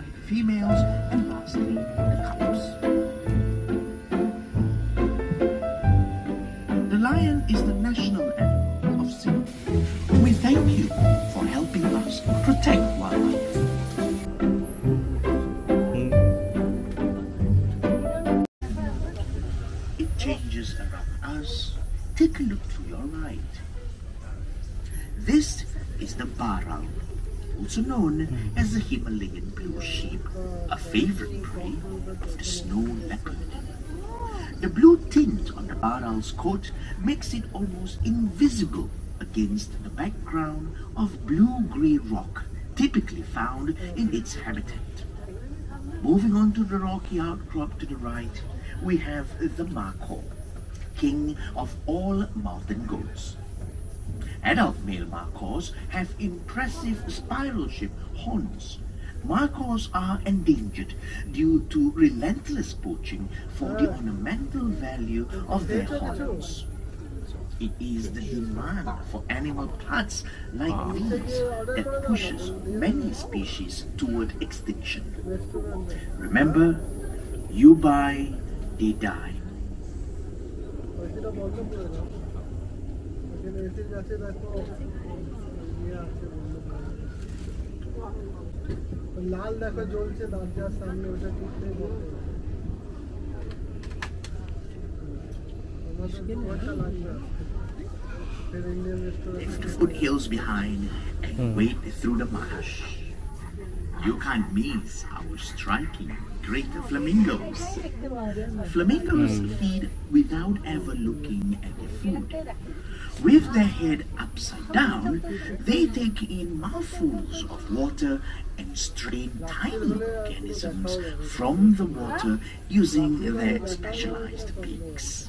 by the females, and lastly the cubs. The lion is the national animal of Singapore. We thank you for helping us protect wildlife. It changes around us. Take a look to your right. This is the barang, also known as the Himalayan blue sheep, a favorite prey of the snow leopard. The blue tint on the baral's coat makes it almost invisible against the background of blue-grey rock typically found in its habitat. Moving on to the rocky outcrop to the right, we have the macaw, king of all mountain goats. Adult male macaws have impressive spiral-shaped horns. Macaws are endangered due to relentless poaching for the ornamental value of their horns. It is the demand for animal parts like these that pushes many species toward extinction. Remember, you buy, they die. Lift the foothills behind and wade through the marsh. You can't miss our striking greater flamingos. Flamingos feed without ever looking at their food. With their head upside down, they take in mouthfuls of water and strain tiny organisms from the water using their specialized beaks.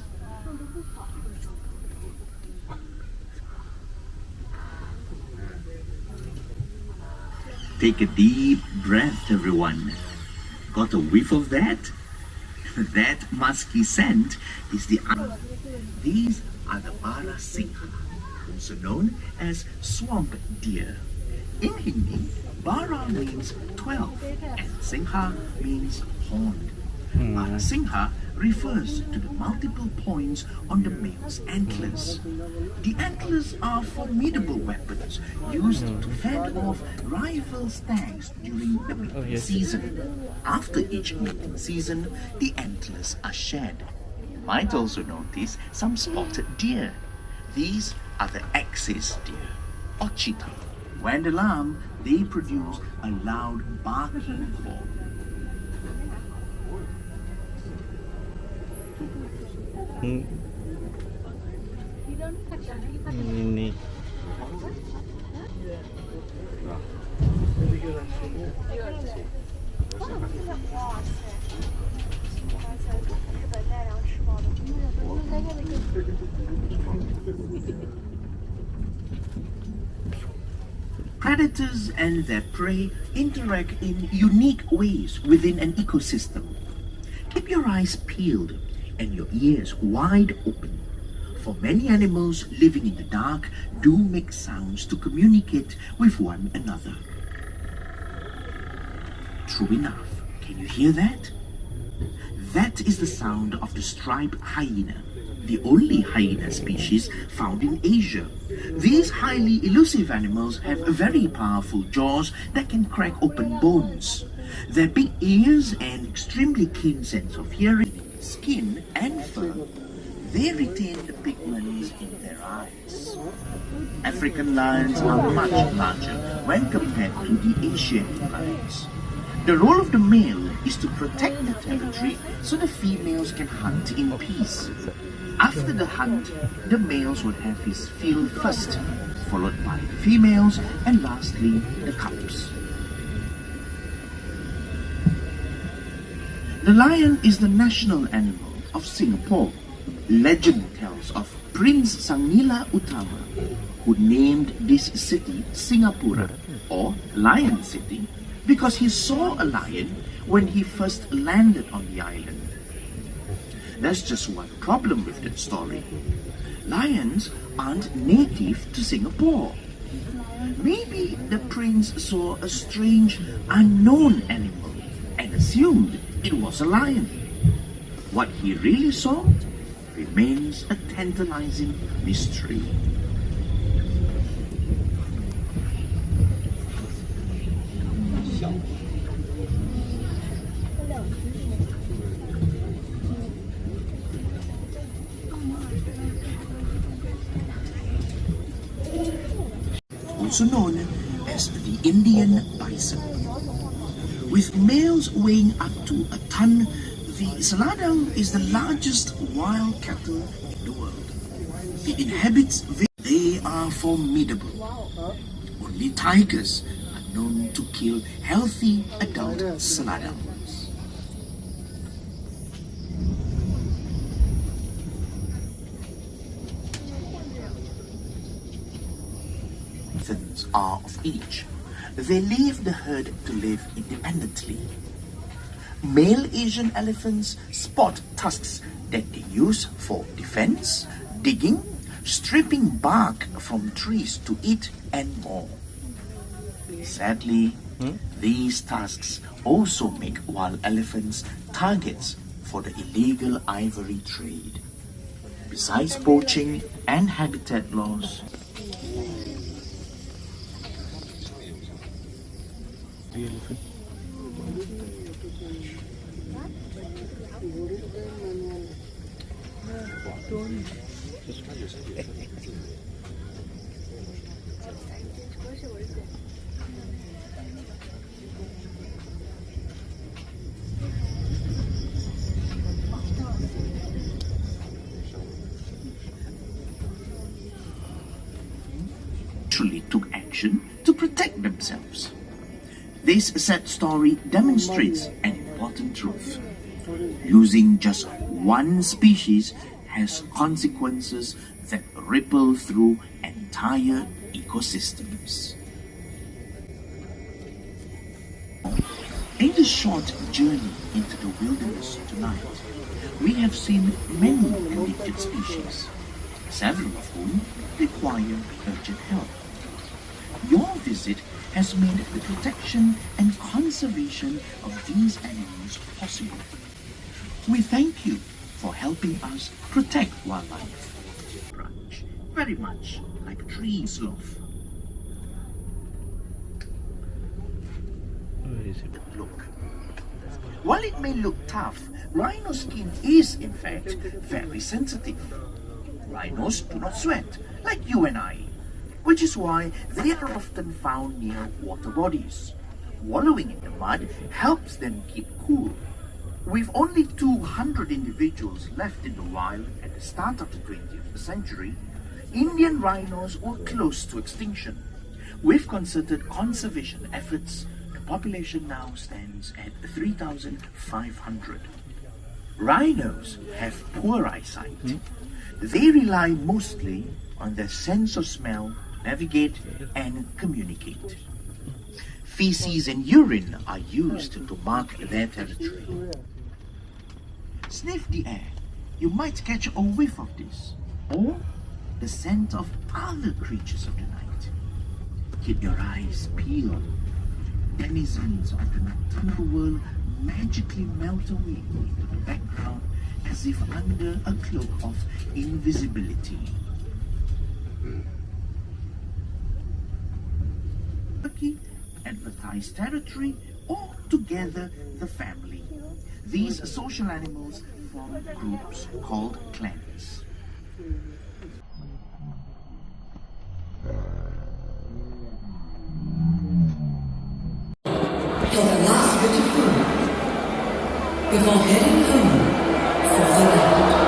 Take a deep breath, everyone. Got a whiff of that? That musky scent is the... These are the bara singha, also known as swamp deer. In Hindi, bara means 12 and singha means horned. Bara singha refers to the multiple points on the male's antlers. The antlers are formidable weapons used to fend off rival stags during the mating season. After each mating season, the antlers are shed. You might also notice some spotted deer. These are the axis deer, or cheetah. When alarmed, they produce a loud barking call. Ini. Predators and their prey interact in unique ways within an ecosystem. Keep your eyes peeled and your ears wide open, for many animals living in the dark do make sounds to communicate with one another. True enough, can you hear that? That is the sound of the striped hyena, the only hyena species found in Asia. These highly elusive animals have very powerful jaws that can crack open bones. Their big ears and extremely keen sense of hearing, skin and fur, they retain the pigments in their eyes. African lions are much larger when compared to the Asian lions. The role of the male is to protect the territory so the females can hunt in peace. After the hunt, the males would have his fill first, followed by the females, and lastly the cubs. The lion is the national animal of Singapore. Legend tells of Prince Sangila Utama, who named this city Singapura, or Lion City, because he saw a lion when he first landed on the island. There's just one problem with that story. Lions aren't native to Singapore. Maybe the prince saw a strange, unknown animal assumed it was a lion. What he really saw remains a tantalizing mystery. Also known as the Indian bison. With males weighing up to a ton, the Seladang is the largest wild cattle in the world. It inhabits. They are formidable. Only tigers are known to kill healthy adult Seladans. Elephants are of age. They leave the herd to live independently. Male Asian elephants sport tusks that they use for defense, digging, stripping bark from trees to eat, and more. Sadly, these tusks also make wild elephants targets for the illegal ivory trade. Besides poaching and habitat loss, the elephant. Actually took action to protect themselves. This sad story demonstrates an important truth. Losing just one species has consequences that ripple through entire ecosystems. In this short journey into the wilderness tonight, we have seen many endangered species, several of whom require urgent help. Your visit has made the protection and conservation of these animals possible. We thank you for helping us protect wildlife. Branch, very much like a tree sloth. Where is it? Look. While it may look tough, rhino skin is in fact very sensitive. Rhinos do not sweat like you and I, which is why they are often found near water bodies. Wallowing in the mud helps them keep cool. With only 200 individuals left in the wild at the start of the 20th century, Indian rhinos were close to extinction. With concerted conservation efforts, the population now stands at 3,500. Rhinos have poor eyesight. They rely mostly on their sense of smell to navigate and communicate. Feces and urine are used to mark their territory. Sniff the air. You might catch a whiff of this, or the scent of other creatures of the night. Keep your eyes peeled. Denizens of the nocturnal world magically melt away into the background as if under a cloak of invisibility. Turkey, advertised territory, or together the family. These social animals form groups called clans. For the last bit of food before heading home for the night.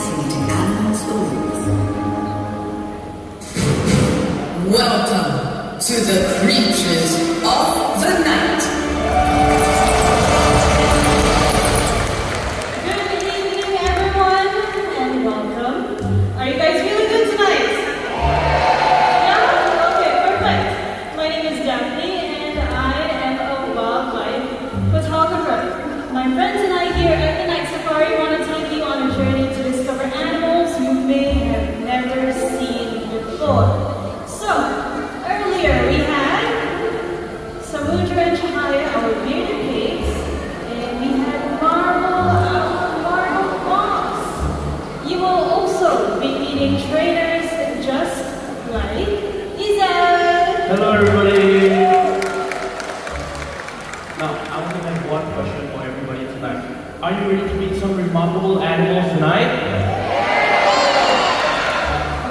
fascinating animal stories. Welcome to the creatures of the night. Good evening, everyone, and welcome. Are you guys feeling good tonight? Yeah? Okay, perfect. My name is Daphne, and I am a wildlife photographer. My friends and I here at the Night Safari want to take you on a journey to discover animals you may have never seen before. So, earlier we had Samudra and Chahaya, our bearded pigs, and we had Marble Fox. You will also be meeting trainers just like Izzat. Hello everybody! Now, I only have one question for everybody tonight. Are you ready to meet some remarkable animals tonight?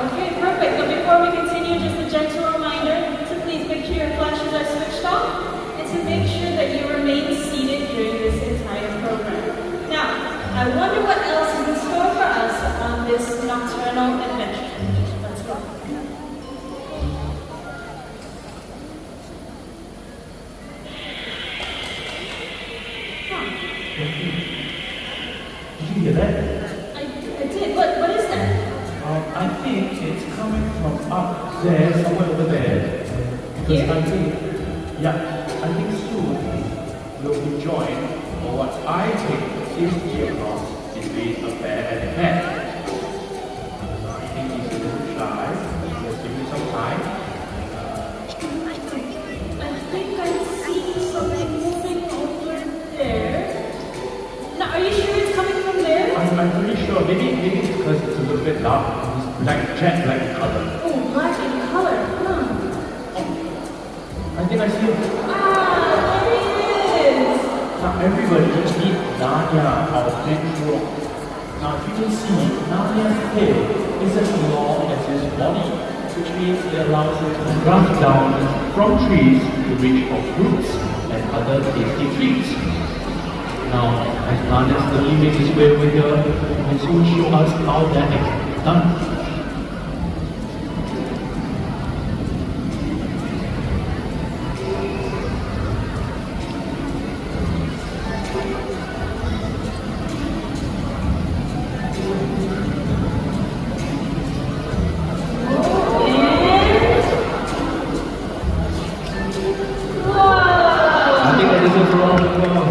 Okay, perfect. But before we continue, just a gentle reminder to please make sure your flashes are switched off and to make sure that you remain seated during this entire program. Now, I wonder what else is in store for us on this nocturnal adventure. Let's go. Did you hear that? I did. What is that? I think it's coming from up there, somewhere over there. Because Here? I think soon we'll be joined, or what I think seems to be across is being a bear and a cat. I think he's a little shy. Let's give him some time. I think I see something moving over there. Now, are you sure it's coming from there? I'm pretty sure. Maybe it's because it's a little bit dark. It's jet black color. Oh, black in color. I think I see it. Ah, there he is. Now everybody meet Narnia, our binturong. Now if you can see, Narnia's tail is as long as his body, which means it allows him to run down from trees to reach for fruits and other tasty treats. Now, as Narnia slowly makes his way over here, he will soon show us how that is done. I think that is a wrong one.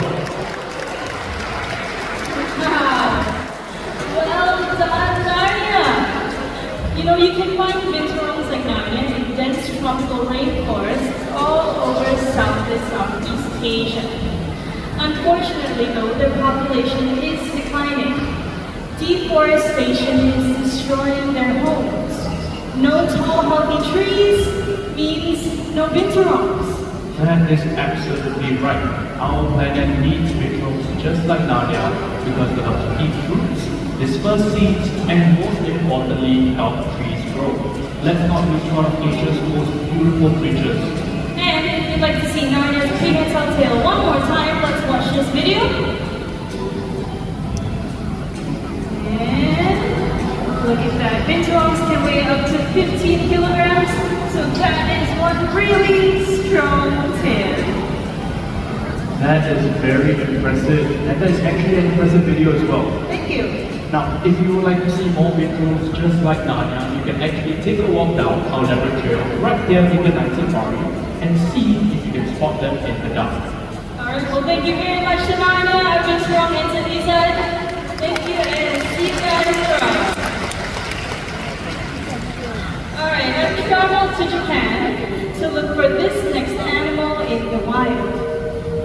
Well done, Narnia! You know, you can find binturongs like Narnia in dense tropical rainforests all over South and Southeast Asia. Unfortunately, though, their population is declining. Deforestation is destroying their homes. No tall, healthy trees means no binturongs. That is absolutely right. Our planet needs binturongs just like Narnia because they help to eat fruits, disperse seeds, and most importantly, help trees grow. Let's not lose one of nature's most beautiful creatures. And if you'd like to see Narnia's prehensile tail one more time, let's watch this video. And look at that. Binturongs can weigh up to 15 kilograms, so that is one really strong tail. That is very impressive, and that is actually an impressive video as well. Thank you. Now, if you would like to see more binturongs just like Narnia, you can actually take a walk down our leopard trail right here in the Night Safari and see if you can spot them in the dark. Alright, well thank you very much to Narnia. I've been strong into Izzat. Thank you and see you guys around. Alright, I've traveled to Japan to look for this next animal in the wild.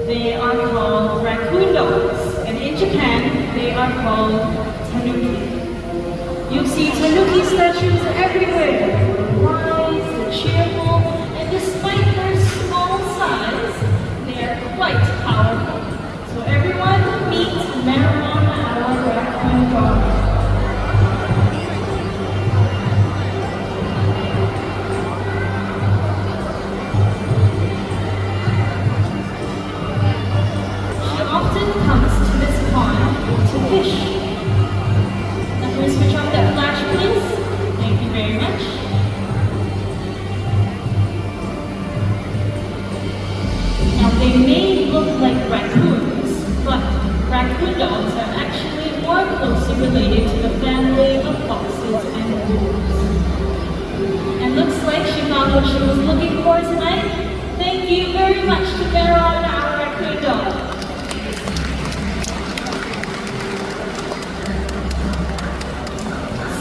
They are called raccoon dogs, and in Japan, they are called tanuki. You see tanuki statues everywhere. They're wise, they're cheerful, and despite their small size, they are quite powerful. So everyone meet Marilyn, our raccoon dog. Often comes to this pond to fish. Now here's raccoon dogs are actually more closely related to the family of foxes and wolves. And looks like she found what she was looking for tonight. Thank you very much to Meron, our raccoon dog.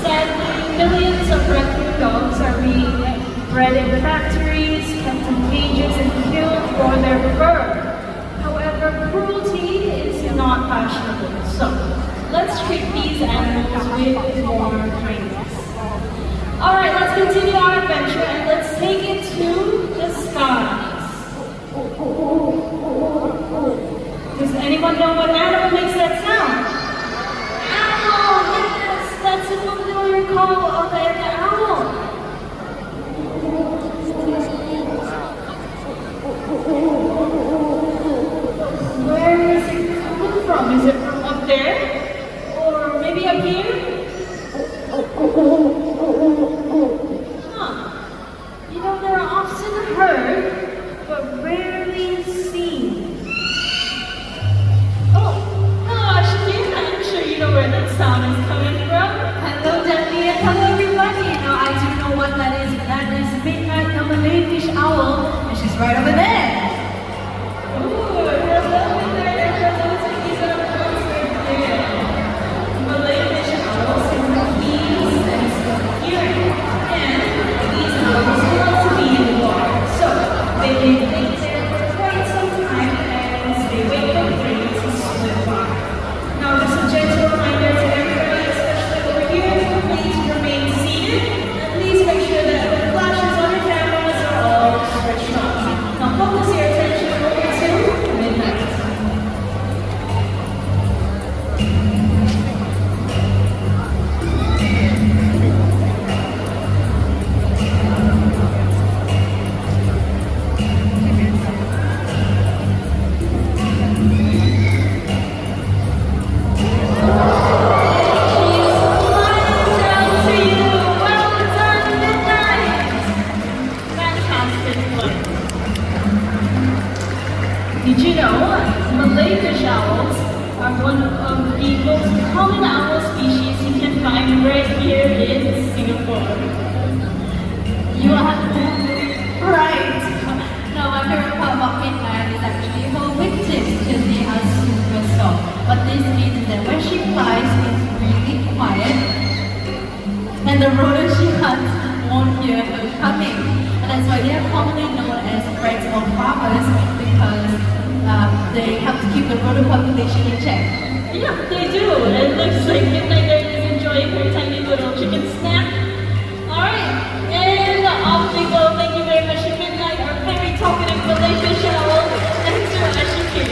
Sadly, millions of raccoon dogs are being bred in factories, kept in cages, and killed for their fur. However, cruelty is not fashionable, so let's treat these animals with more kindness. Alright, let's continue our adventure and let's take it to the skies. Does anyone know what animal makes that sound? Owl! Yes, that's a familiar call of an owl. Where is it coming from? Is it from up there? Or maybe up here? Huh. You know, they're often heard, but rarely seen. Oh, hello Ashikir. I'm sure you know where that sound is coming from. Hello, Debbie, and hello, everybody. I do know what that is. That is Midnight the Malay-fish owl, and she's right over there. Ooh, hello there. Hello to these other folks right there. Malay-fish owls can have keen sense of hearing, and these owls love to be in the water. So they may stay there for quite some time and stay wait for the prey to swim by. Now, just a gentle reminder to everybody, especially over here, please remain seated and please make sure that the flashes on your cameras are all switched on. Now, focus your attention over to midnight. Did you know Malay-fish owls are one of the most common owl species you can find right here in Singapore? You are right. No, my favorite part about Midnight is actually her wingtips because they are super soft. What this means is that when she flies, it's really quiet, and the rodents she hunts won't hear her coming. And that's why they are commonly known as friends or farmers because they help to keep the rodent population in check. Yeah, they do. It looks like Midnight there is enjoying her tiny little chicken snack. Alright, and off we go. Thank you very much to Midnight, our very talkative Malay-fish owl. Thanks for Ashikir.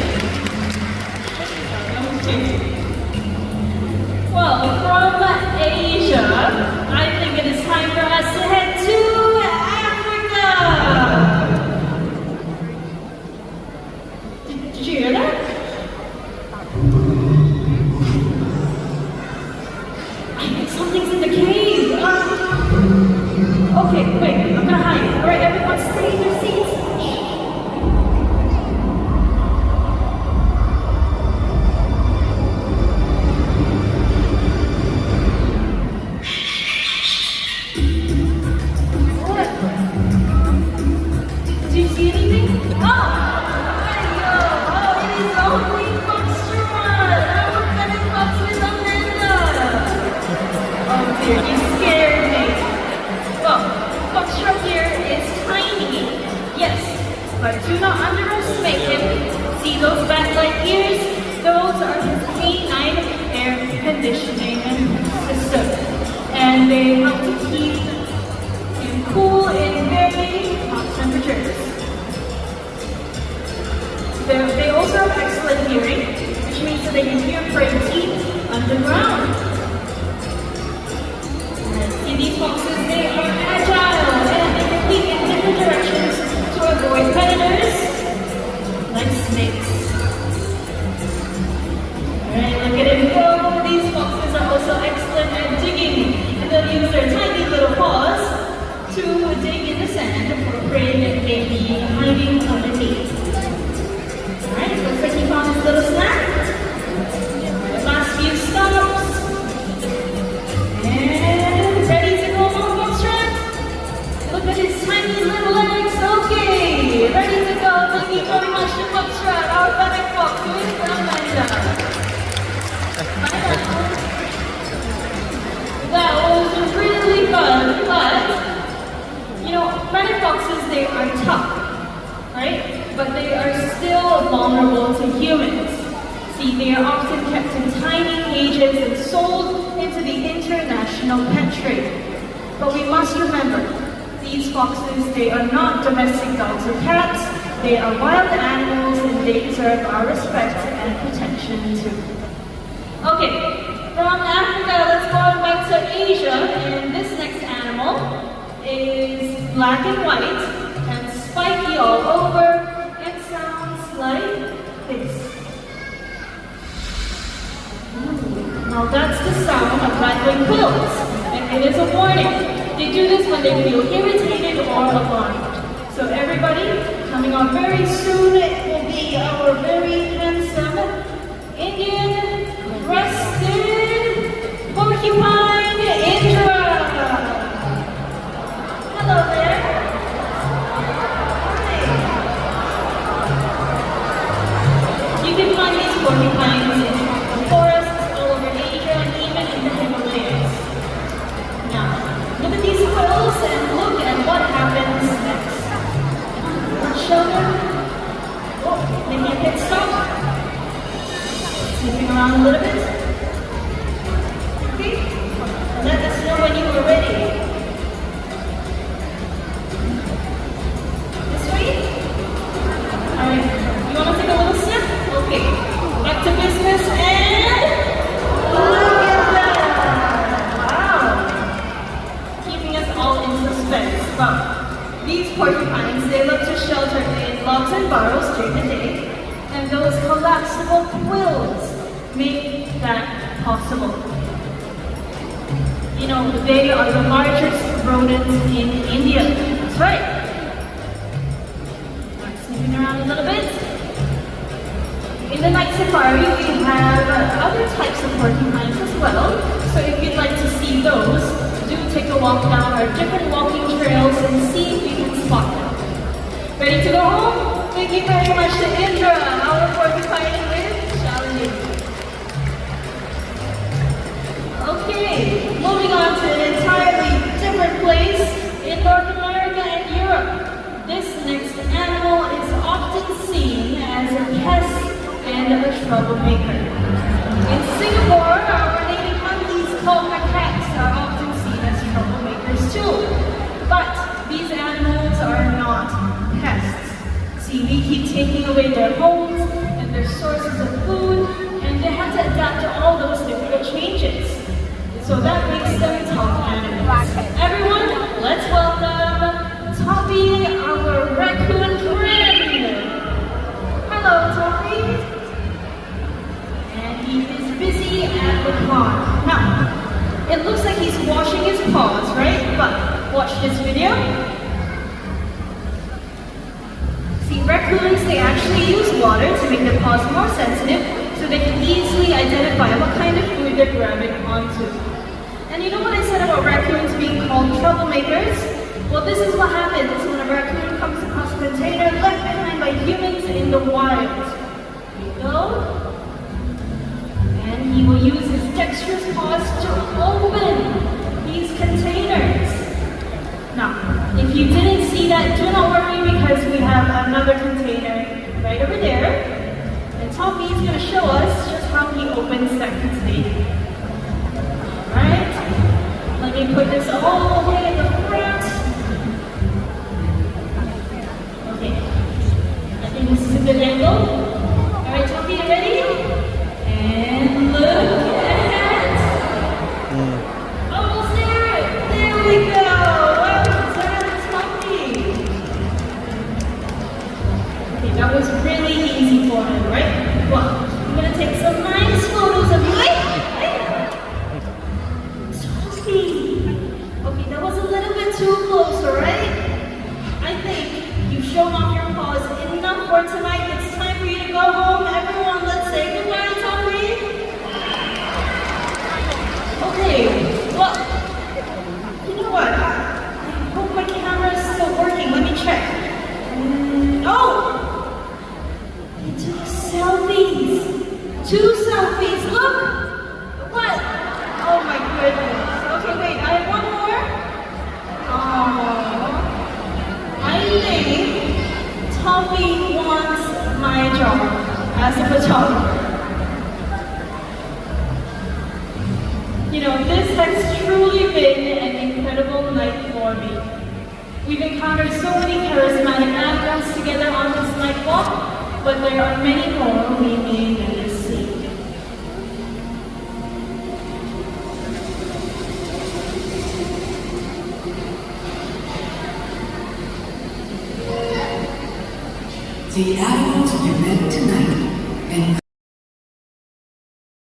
Okay. Well, from Asia, I think it is time for us to head to Africa. Did you hear that? I think something's in the cave. Okay, wait, I'm gonna hide. Alright, everyone stay in their seats. Did you see anything? Oh! There you go! Oh, it is only Foxtrot! Our friend Fox with Amanda! Oh dear, you scared me. Well, Foxtrot here is tiny, yes, but do not underestimate him. See those bat-like ears? Those are his canine air conditioning system. And they help to keep him cool in very hot temperatures. They also have excellent hearing, which means that they can hear prey deep underground. And see these foxes, they are agile and they can leap in different directions to avoid predators like snakes. Alright, look at him go. These foxes are also excellent at digging, and they'll use their tiny little paws to dig in the sand for prey that may be hiding underneath. Alright, looks like he found his little snack. See, they are often kept in tiny cages and sold into the international pet trade. But we must remember, these foxes, they are not domestic dogs or cats. They are wild animals and they deserve our respect and protection too. Okay, from Africa, let's go back to Asia, and this next animal is black and white and spiky all over. It sounds like this. Now that's the sound of rattling quills, and it is a warning. They do this when they feel irritated or alarmed. So everybody, coming on very soon, it will be our very handsome Indian crested porcupine Indra. Hello there. Hi. You can find these porcupines in tropical forests all over Asia and even in the Himalayas. Now, look at these quills and look at what happens next. Let's show them. Oh, making a pit stop. Sniffing around a little bit. Okay. Let us know when you are ready. This way? Alright. You want to take a little sip? Okay. Back to business and look at that! Wow! Keeping us all in suspense. Well, these porcupines, they look to shelter in logs and burrows during the day, and those collapsible quills make that possible. You know, they are the largest rodents in India. That's right. Sniffing around a little bit. In the night safari, we have other types of porcupines as well. So if you'd like to see those, do take a walk down our different walking trails and see if you can spot them. Ready to go home? Thank you very much to Indra, our porcupine with challenging. Okay, moving on to an entirely different place in North America and Europe. This next animal is often seen as a pest and a troublemaker. In Singapore, our native monkeys called macaques are often seen as troublemakers too. But these animals are not pests. See, we keep taking away their homes and their sources of food, and they have to adapt to all those difficult changes. So that makes them tough animals. Everyone, let's welcome Toppy, our raccoon friend. Hello, Toppy. And he is busy at the pond. Now, it looks like he's washing his paws, right? But watch this video. See, raccoons, they actually use water to make their paws more sensitive so they can easily identify what kind of food they're grabbing onto. And you know what I said about raccoons being called troublemakers? Well, this is what happens when a raccoon comes across a container left behind by humans in the wild. Here you go. And he will use his dexterous paws to open these containers. Now, if you didn't see that, do not worry because we have another container right over there. And Toppy is going to show us just how he opens that container. Alright, let me put this all the way in the front. Okay, I think this is a good angle. Alright, Toppy, you ready? And look at almost there! There we go! Well done, Toppy! Okay, that was really easy for him, right? Well, I'm going to take some nice photos of you. Okay, that was a little bit too close, alright? I think you've shown off your paws enough for tonight. It's time for you to go home. Everyone, let's say goodbye, Toppy. Okay, well, you know what? I hope my camera is still working. Let me check. Oh! It took selfies. 2 selfies. Look! What? Oh my goodness. Okay, wait, I have one more. I think Toppy wants my job as a photographer. You know, this has truly been an incredible night for me. We've encountered so many charismatic animals together on this night walk, but there are many more we may never see. The animals you met tonight and